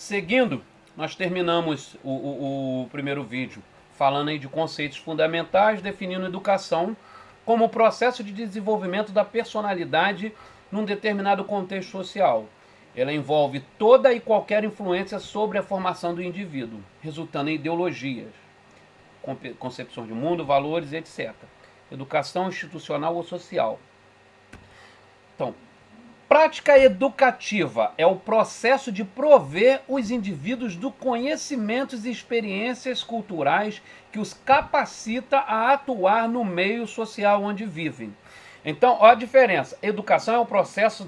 Seguindo, nós terminamos o primeiro vídeo falando aí de conceitos fundamentais, definindo educação como o processo de desenvolvimento da personalidade num determinado contexto social. Ela envolve toda e qualquer influência sobre a formação do indivíduo, resultando em ideologias, concepções de mundo, valores, etc. Educação institucional ou social. Então, prática educativa é o processo de prover os indivíduos do conhecimentos e experiências culturais que os capacita a atuar no meio social onde vivem. Então, olha a diferença. Educação é o processo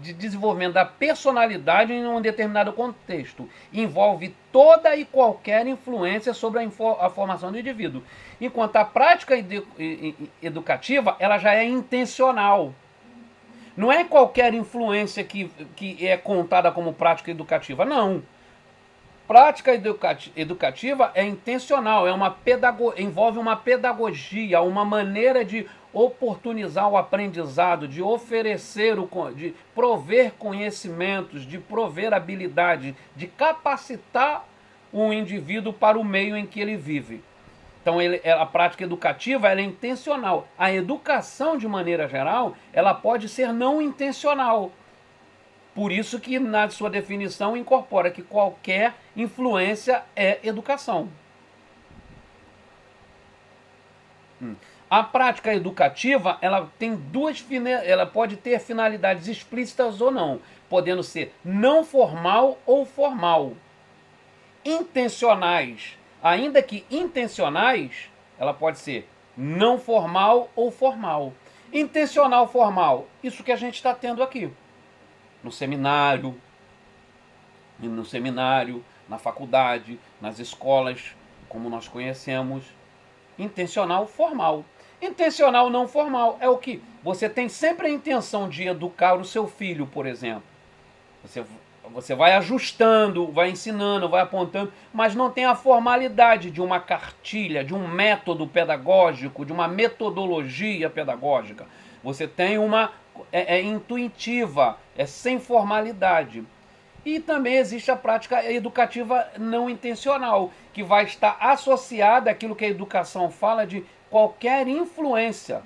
de desenvolvimento da personalidade em um determinado contexto. Envolve toda e qualquer influência sobre a formação do indivíduo. Enquanto a prática educativa, ela já é intencional. Não é qualquer influência que é contada como prática educativa, não. Prática educativa é intencional, envolve uma pedagogia, uma maneira de oportunizar o aprendizado, de oferecer, de prover conhecimentos, de prover habilidade, de capacitar o indivíduo para o meio em que ele vive. Então, a prática educativa ela é intencional. A educação, de maneira geral, ela pode ser não intencional. Por isso que, na sua definição, incorpora que qualquer influência é educação. A prática educativa, ela pode ter finalidades explícitas ou não, podendo ser não formal ou formal. Intencionais, ainda que intencionais, ela pode ser não formal ou formal. Intencional formal, isso que a gente está tendo aqui. No seminário, na faculdade, nas escolas, como nós conhecemos. Intencional formal. Intencional não formal é o que? Você tem sempre a intenção de educar o seu filho, por exemplo. Você vai ajustando, vai ensinando, vai apontando, mas não tem a formalidade de uma cartilha, de um método pedagógico, de uma metodologia pedagógica. Você tem uma... é intuitiva, é sem formalidade. E também existe a prática educativa não intencional, que vai estar associada àquilo que a educação fala de qualquer influência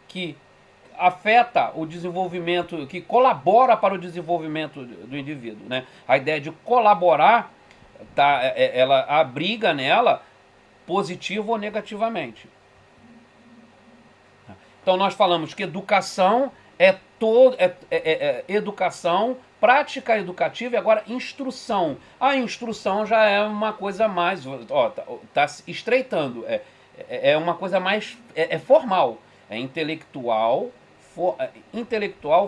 que afeta o desenvolvimento, que colabora para o desenvolvimento do indivíduo, né? A ideia de colaborar, ela abriga nela positivo ou negativamente. Então nós falamos que educação educação, prática educativa e agora instrução. A instrução já é uma coisa mais, tá estreitando, é uma coisa mais formal, é intelectual,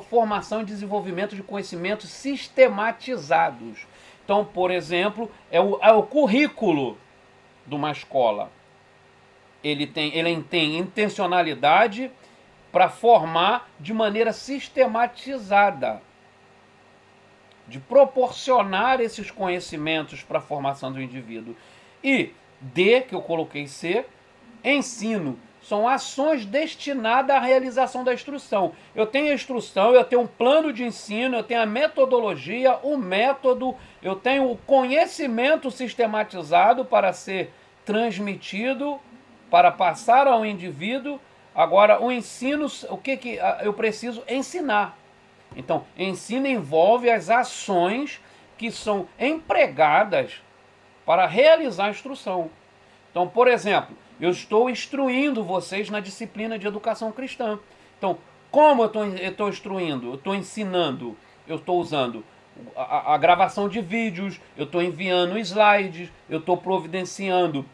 formação e desenvolvimento de conhecimentos sistematizados. Então, por exemplo, é o currículo de uma escola. Ele tem intencionalidade para formar de maneira sistematizada, de proporcionar esses conhecimentos para a formação do indivíduo. E D, que eu coloquei C, ensino. São ações destinadas à realização da instrução. Eu tenho a instrução, eu tenho um plano de ensino, eu tenho a metodologia, o método, eu tenho o conhecimento sistematizado para ser transmitido, para passar ao indivíduo. Agora, o ensino, o que eu preciso ensinar? Então, ensino envolve as ações que são empregadas para realizar a instrução. Então, por exemplo, eu estou instruindo vocês na disciplina de educação cristã. Então, como eu estou instruindo? Eu estou ensinando, eu estou usando a gravação de vídeos, eu estou enviando slides, eu estou providenciando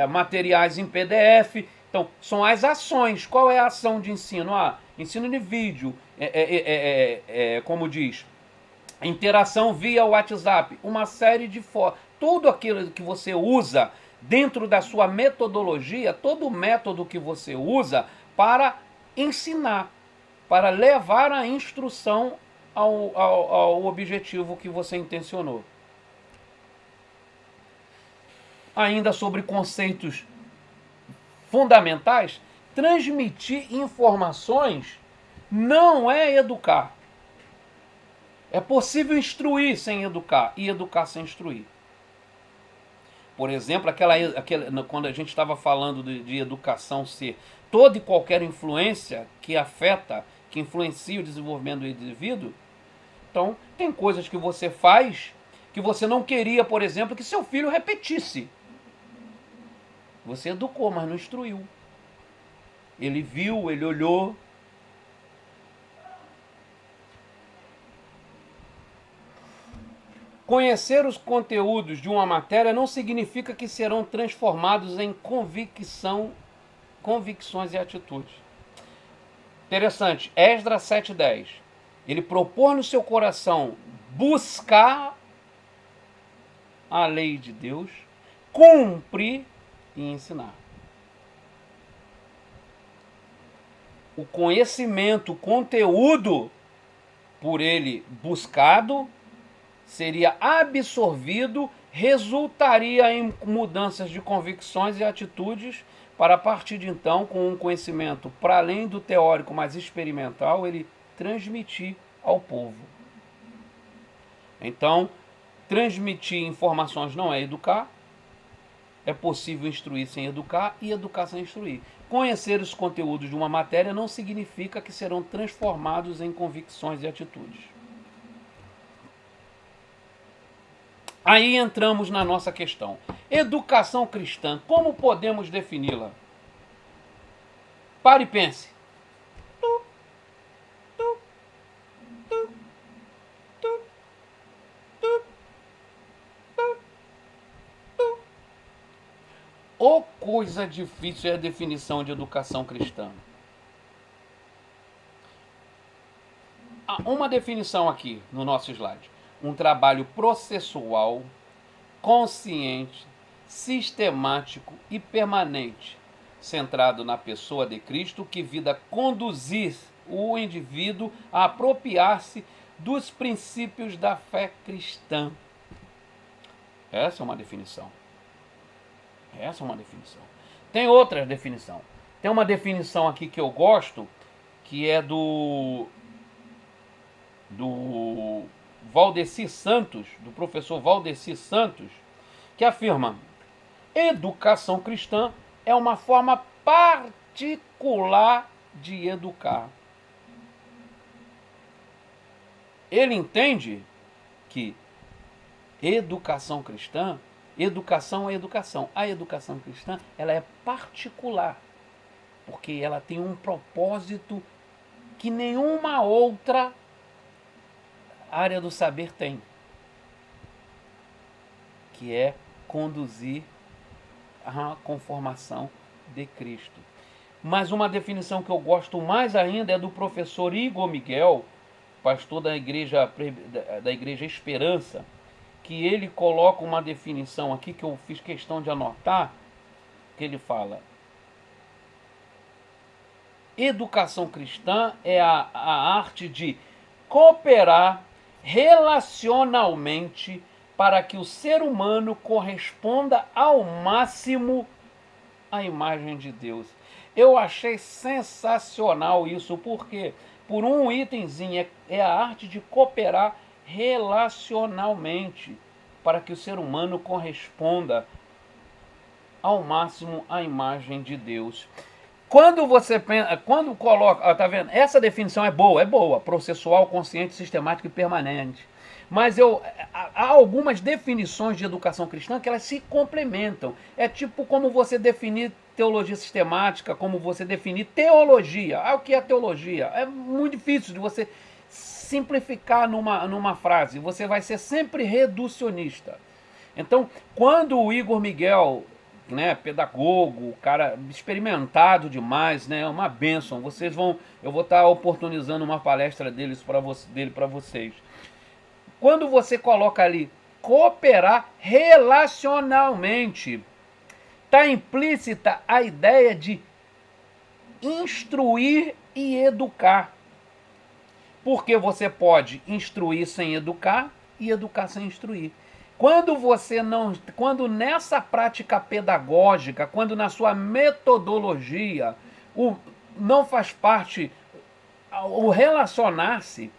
materiais em PDF. Então, são as ações. Qual é a ação de ensino? Ensino de vídeo, como diz, interação via WhatsApp, uma série de fotos. Tudo aquilo que você usa dentro da sua metodologia, todo o método que você usa para ensinar, para levar a instrução ao objetivo que você intencionou. Ainda sobre conceitos fundamentais, transmitir informações não é educar. É possível instruir sem educar e educar sem instruir. Por exemplo, quando a gente estava falando de educação ser toda e qualquer influência que afeta, que influencia o desenvolvimento do indivíduo, então tem coisas que você faz que você não queria, por exemplo, que seu filho repetisse. Você educou, mas não instruiu. Ele viu, ele olhou. Conhecer os conteúdos de uma matéria não significa que serão transformados em convicções e atitudes. Interessante, Esdras 7:10. Ele propôs no seu coração buscar a lei de Deus, cumprir e ensinar. O conhecimento, o conteúdo por ele buscado, seria absorvido, resultaria em mudanças de convicções e atitudes para, a partir de então, com um conhecimento para além do teórico, mais experimental, ele transmitir ao povo. Então, transmitir informações não é educar, é possível instruir sem educar e educar sem instruir. Conhecer os conteúdos de uma matéria não significa que serão transformados em convicções e atitudes. Aí entramos na nossa questão. Educação cristã, como podemos defini-la? Pare e pense. Ô coisa difícil é a definição de educação cristã. Uma definição aqui no nosso slide. Um trabalho processual, consciente, sistemático e permanente, centrado na pessoa de Cristo, que visa conduzir o indivíduo a apropriar-se dos princípios da fé cristã. Essa é uma definição. Tem outra definição. Tem uma definição aqui que eu gosto, que é do Valdeci Santos, do professor Valdeci Santos, que afirma: educação cristã é uma forma particular de educar. Ele entende que educação cristã, educação é educação. A educação cristã, ela é particular, porque ela tem um propósito que nenhuma outra área do saber tem, que é conduzir a conformação de Cristo. Mas uma definição que eu gosto mais ainda é do professor Igor Miguel, pastor da Igreja Esperança, que ele coloca uma definição aqui que eu fiz questão de anotar, que ele fala: educação cristã é a arte de cooperar relacionalmente para que o ser humano corresponda ao máximo à imagem de Deus. Eu achei sensacional isso, porque por um itemzinho é a arte de cooperar relacionalmente para que o ser humano corresponda ao máximo à imagem de Deus. Quando você pensa, quando coloca, tá vendo? Essa definição é boa, processual, consciente, sistemática e permanente. Mas há algumas definições de educação cristã que elas se complementam. É tipo como você definir teologia sistemática, como você definir teologia. O que é teologia? É muito difícil de você simplificar numa frase. Você vai ser sempre reducionista. Então, quando o Igor Miguel, né, pedagogo, cara experimentado demais, né, é uma bênção. Eu vou estar oportunizando uma palestra dele para vocês. Quando você coloca ali cooperar relacionalmente, está implícita a ideia de instruir e educar. Porque você pode instruir sem educar e educar sem instruir. Quando nessa prática pedagógica, quando na sua metodologia, não faz parte o relacionar-se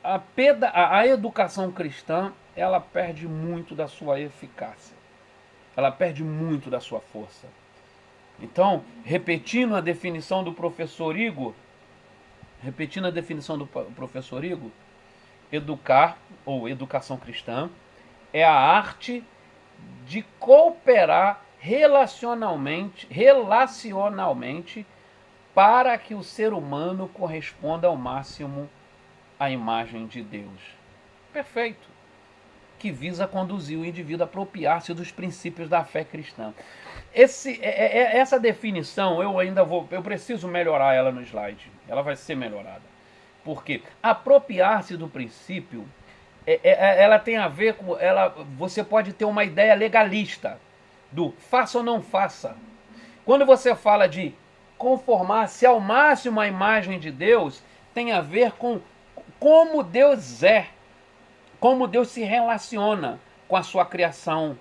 a educação cristã, ela perde muito da sua eficácia. Ela perde muito da sua força. Então, repetindo a definição do professor Igor, educar, ou educação cristã, é a arte de cooperar relacionalmente para que o ser humano corresponda ao máximo à imagem de Deus. Perfeito. Que visa conduzir o indivíduo a apropriar-se dos princípios da fé cristã. Essa definição eu preciso melhorar ela no slide. Ela vai ser melhorada. Porque apropriar-se do princípio, ela tem a ver com... você pode ter uma ideia legalista do faça ou não faça. Quando você fala de conformar-se ao máximo à imagem de Deus, tem a ver com como Deus é, como Deus se relaciona com a sua criação.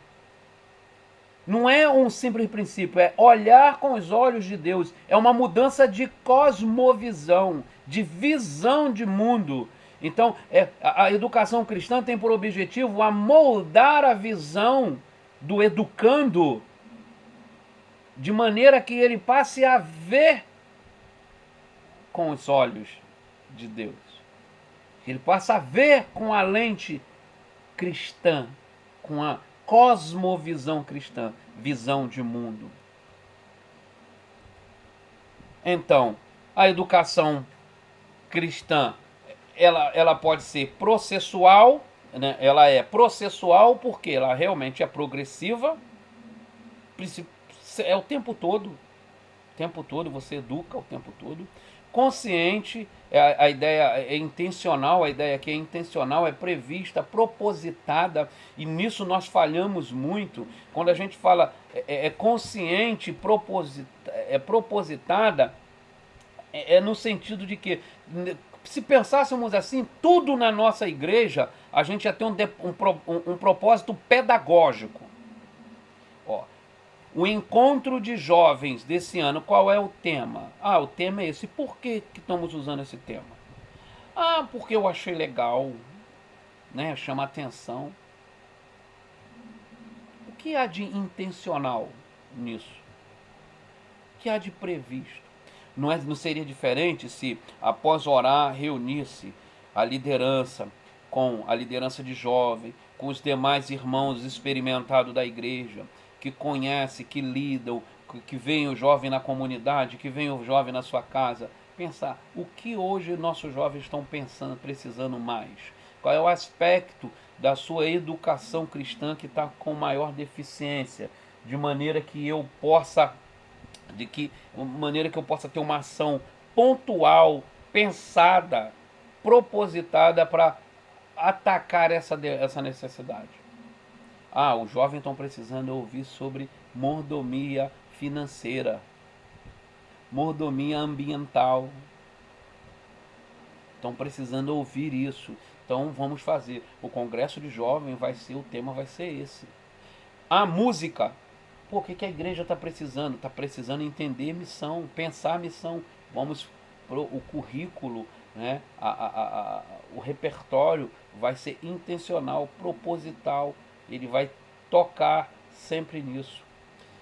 Não é um simples princípio, é olhar com os olhos de Deus. É uma mudança de cosmovisão, de visão de mundo. Então, a educação cristã tem por objetivo a moldar a visão do educando de maneira que ele passe a ver com os olhos de Deus. Que ele passe a ver com a lente cristã, com a cosmovisão cristã, visão de mundo. Então, a educação cristã, ela pode ser processual, né? Ela é processual porque ela realmente é progressiva, é o tempo todo você educa o tempo todo. Consciente, a ideia é intencional, a ideia aqui é intencional, é prevista, propositada, e nisso nós falhamos muito. Quando a gente fala consciente, propositada, no sentido de que, se pensássemos assim, tudo na nossa igreja, a gente ia ter um propósito pedagógico. Ó, o encontro de jovens desse ano, qual é o tema? O tema é esse. Por que estamos usando esse tema? Porque eu achei legal, né? Chama atenção. O que há de intencional nisso? O que há de previsto? Não seria diferente se, após orar, reunisse a liderança, com a liderança de jovem, com os demais irmãos experimentados da igreja, que conhece, que lidam, que veem o jovem na comunidade, que veem o jovem na sua casa, pensar o que hoje nossos jovens estão pensando, precisando mais. Qual é o aspecto da sua educação cristã que está com maior deficiência, de maneira que eu possa ter uma ação pontual, pensada, propositada para atacar essa necessidade. Os jovens estão precisando ouvir sobre mordomia financeira, mordomia ambiental. Estão precisando ouvir isso. Então vamos fazer. O congresso de jovens o tema vai ser esse. A música. O que a igreja está precisando? Está precisando entender missão, pensar missão. Vamos o currículo, né? O repertório vai ser intencional, proposital. Ele vai tocar sempre nisso.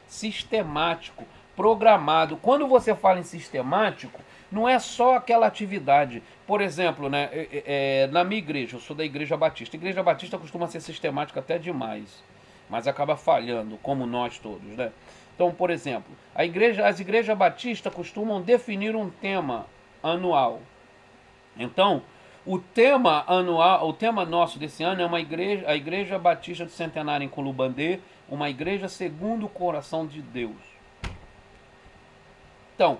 Sistemático, programado. Quando você fala em sistemático, não é só aquela atividade. Por exemplo, né, na minha igreja, eu sou da Igreja Batista. A Igreja Batista costuma ser sistemática até demais, mas acaba falhando, como nós todos, né? Então, por exemplo, as igrejas batistas costumam definir um tema anual. Então, o tema nosso desse ano é a Igreja Batista do Centenário em Culubandê, uma igreja segundo o coração de Deus. Então,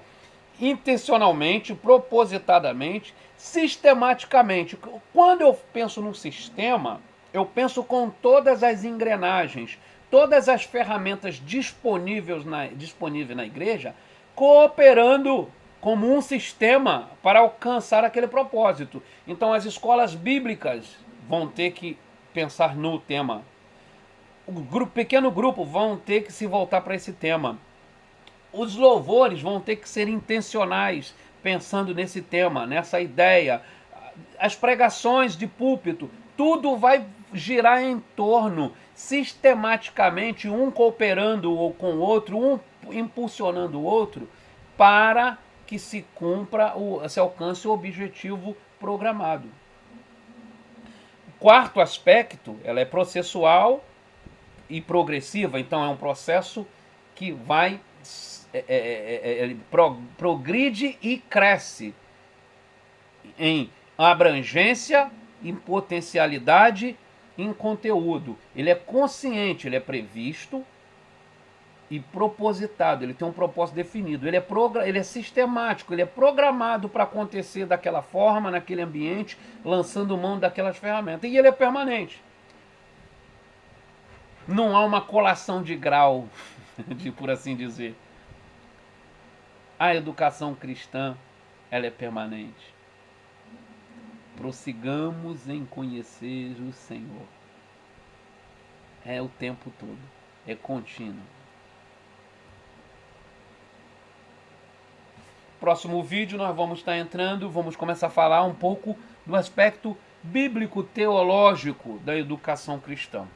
intencionalmente, propositadamente, sistematicamente. Quando eu penso num sistema, eu penso com todas as engrenagens, todas as ferramentas disponíveis na igreja, cooperando como um sistema para alcançar aquele propósito. Então as escolas bíblicas vão ter que pensar no tema. O pequeno grupo vão ter que se voltar para esse tema. Os louvores vão ter que ser intencionais, pensando nesse tema, nessa ideia. as pregações de púlpito, tudo vai girar em torno, sistematicamente, um cooperando com o outro, um impulsionando o outro, para que se cumpra, se alcance o objetivo programado. O quarto aspecto, ela é processual e progressiva, então é um processo que vai progride e cresce em abrangência, em potencialidade, em conteúdo. Ele é consciente, ele é previsto e propositado, ele tem um propósito definido, ele é sistemático, ele é programado para acontecer daquela forma, naquele ambiente, lançando mão daquelas ferramentas. E ele é permanente. Não há uma colação de grau, por assim dizer. A educação cristã, ela é permanente. Prossigamos em conhecer o Senhor. É o tempo todo, é contínuo. Próximo vídeo nós vamos estar entrando, vamos começar a falar um pouco do aspecto bíblico-teológico da educação cristã.